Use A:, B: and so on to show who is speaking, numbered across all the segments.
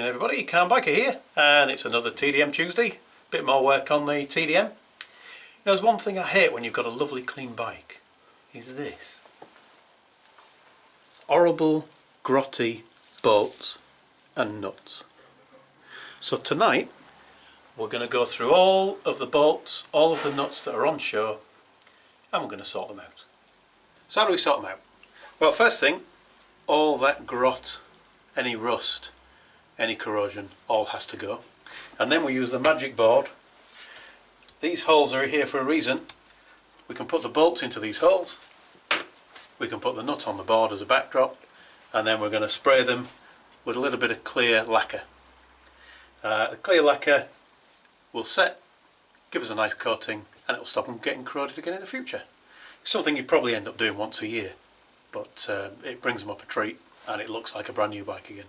A: evening everybody, Car Biker here, and it's another TDM Tuesday. Bit more work on the TDM. There's one thing I hate when you've got a lovely clean bike, is this. Horrible, grotty bolts and nuts. So tonight we're going to go through all of the bolts, all of the nuts that are on show, and we're going to sort them out. So how do we sort them out? Well, first thing, all that grot, any rust, any corrosion, all has to go. And then we use the magic board. These holes are here for a reason. We can put the bolts into these holes, we can put the nut on the board as a backdrop, and then we're going to spray them with a little bit of clear lacquer. The clear lacquer will set, give us a nice coating, and it will stop them getting corroded again in the future. It's something you probably end up doing once a year, but it brings them up a treat and it looks like a brand new bike again.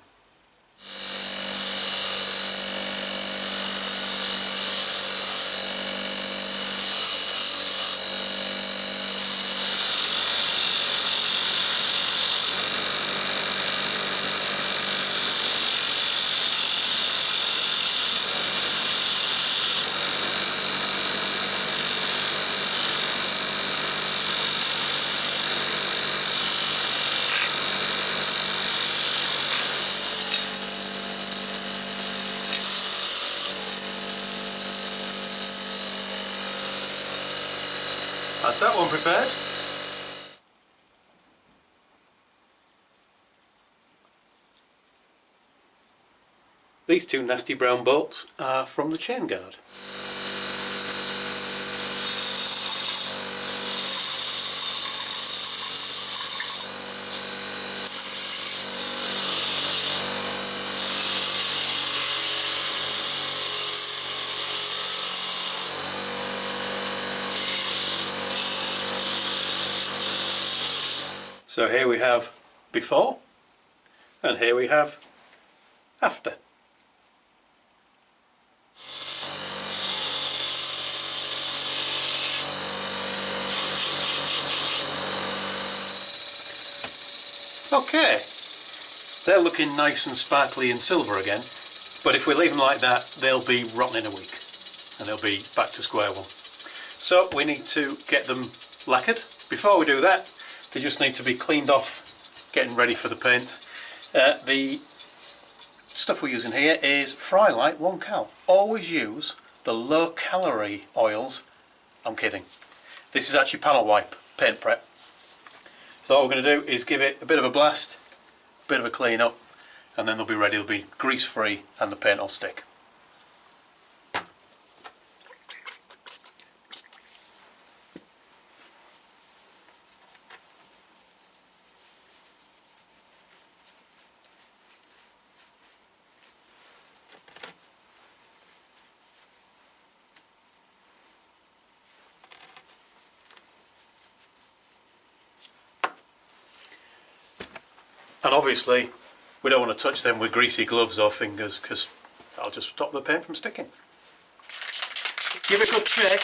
A: That's that one prepared. These two nasty brown bolts are from the chain guard. So here we have before, and here we have after. Okay, they're looking nice and sparkly and silver again, but if we leave them like that, they'll be rotten in a week, and they'll be back to square one. So we need to get them lacquered. Before we do that, they just need to be cleaned off, getting ready for the paint. The stuff we're using here is Frylight 1Cal. Always use the low calorie oils. I'm kidding. This is actually panel wipe, paint prep. So all we're going to do is give it a bit of a blast, a bit of a clean up, and then they'll be ready. They'll be grease free and the paint will stick. And obviously we don't want to touch them with greasy gloves or fingers because that'll just stop the paint from sticking. Give it a good check.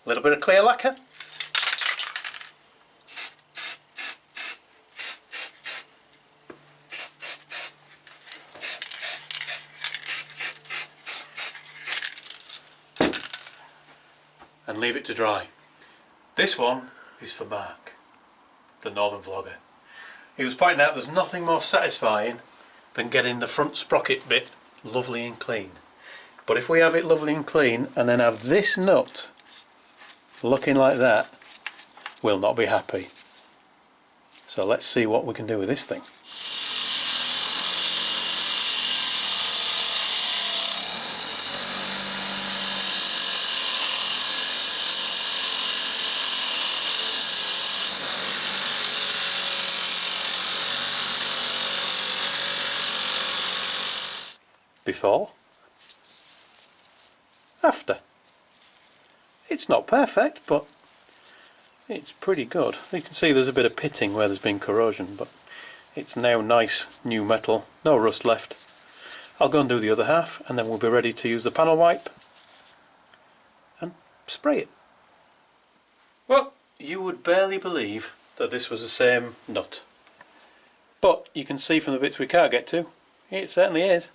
A: A little bit of clear lacquer. And leave it to dry. This one is for Mark, the Northern Vlogger. He was pointing out there's nothing more satisfying than getting the front sprocket bit lovely and clean. But if we have it lovely and clean and then have this nut looking like that, we'll not be happy. So let's see what we can do with this thing. Before after. It's not perfect, but it's pretty good. You can see there's a bit of pitting where there's been corrosion, but it's now nice new metal, no rust left. I'll go and do the other half and then we'll be ready to use the panel wipe and spray it. Well, you would barely believe that this was the same nut, but you can see from the bits we can't get to, it certainly is.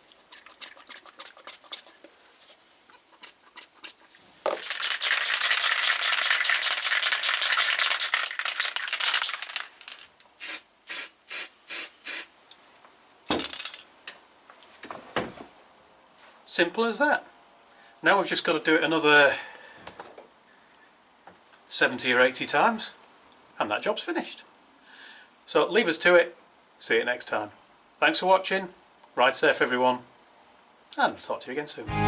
A: Simple as that. Now we've just got to do it another 70 or 80 times and that job's finished. So leave us to it. See you next time. Thanks for watching. Ride safe everyone, and I'll talk to you again soon.